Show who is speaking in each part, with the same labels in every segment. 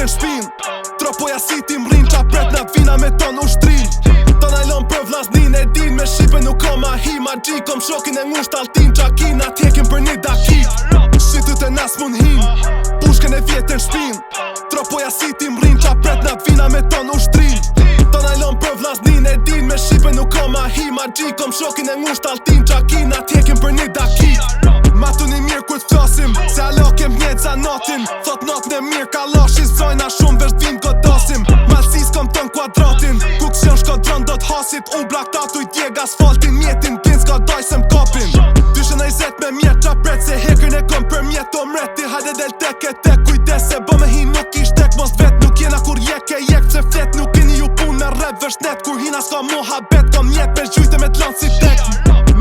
Speaker 1: vjetën shpin Tropoja si ti mrin qa pret nat vina me ton ushtrin Ta najlon për vllaznin e din me shipe nuk ka ma hi ma gji Kom shokin e ngusht altin qa kina t'jekin për një dakit Shitut e nas mun hin Pushken e vjetën shpin Tropoja si ti mrin qa pret nat vina me ton ushtrin Ta najlon për vllaznin e din me shipe nuk ka ma hi ma gji Kom shokin e ngusht altin qa kina t'jekin për një dakit Ma tu një mirë kur t'flasim Se alo kem mjet za natin Thot natën e mirë ka lashi zojna shumë vesh t'vin godasim Malsis kom ton kuadratin Ku ksion shkodron do t'hasit U blak tatu i tjeg asfaltin Mjetin pin s'ka daj se m'kapin Dyshen e zet me mjet qa pret Se hekrin e kom për mjet o mreti Hajde del tek e tek kujdes Se bë me hin nuk ish tek mos vet Nuk jena kur jek e jek Se flet nuk kini ju pun me rap vesh net Kur hina s'ka mohabet Kom mjet për gjujte me t'lan si tek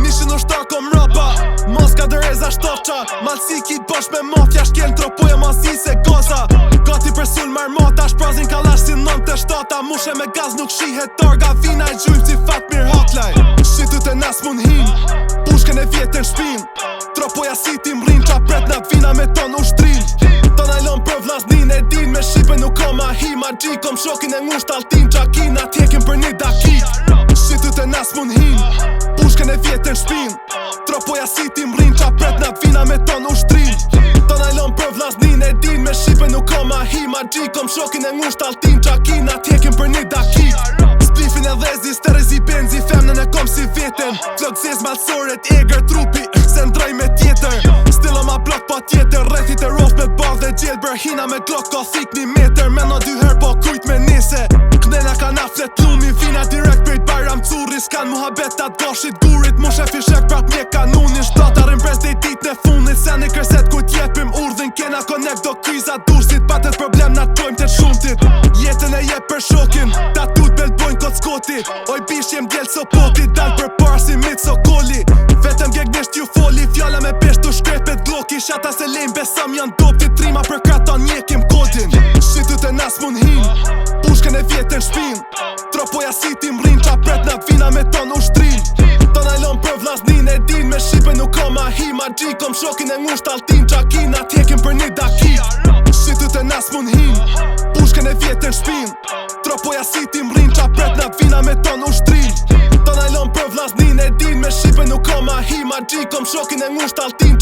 Speaker 1: Nishin u shta kom rapa Moska dëreza shtofqa Malsi kit bosh me mafja Shkel tropoja masi se goza Gati për sul marmota Shprazin kalash si 97 Mushe me gaz nuk shihet targa Vina e gjujmë si Fatmir Haklaj Shitut e nas mun hin Pushken e vjetën shpin Tropoja si ti mrin qa pret nat vina me ton ushtrin Ta najlon për vllaznin e din Me shipe nuk ka ma hi ma gji Kom shokin e ngusht altin qa kina t'jekin për një dakit Shitut e nas mun hin Pushken e vjetën shpin Tropoja si ti mrin qa pret nat vina me ton ushtrin Ta najlon për vllaznin e din Me shipe nuk ka ma hi ma gji Kom shokin e ngusht altin qa kina t'jekin për një dakit Splifin e dhezi, sterezi, benzi Femnën e kom si veten Flok zez malsoret, eger trupi Se ndroj me tjetër Stilo ma blok pa tjetër Rethit e rof me bavë dhe gjelber Hina me glok ka thik 1 meter Meno 2 her po kujt me nese Knena ka naflet lumi Vina direkt për i bajram curi S'kan muhabet atë gashit gurit Mu shef i shek prak mje kanunin Shtatarin pres dhe i dit në funit Sen i kërset ku t'jepim urdhin Kena konek do kryzat dursit Patet problem na t'pojmë të shumtit Jetën e jep për shokin Tatut bel bojnë kot skoti Oj bish jem djel so poti Dal për par si mit so koli Vetëm gegnisht ju foli Fjalla me pesh tu shkrepet gloki Shata se lejm besam janë dopti Trima për kraton njekim kodin Shitut e nas mun hin Pushken e vjetën shpin Tropoja si ti mrin qa pret nat vina me ton ushtrin Ta najlon për vllaznin e din Me shipe nuk ka ma hi ma gji Kom shokin e ngusht altin qa kina t'jekin për një dakit Shitut e nas mun hin Pushken e vjetën shpin Tropoja si ti mrin qa pret nat vina me ton ushtrin Ta najlon për vllaznin e din Me shipe nuk ka ma hi ma gji Kom shokin e ngusht altin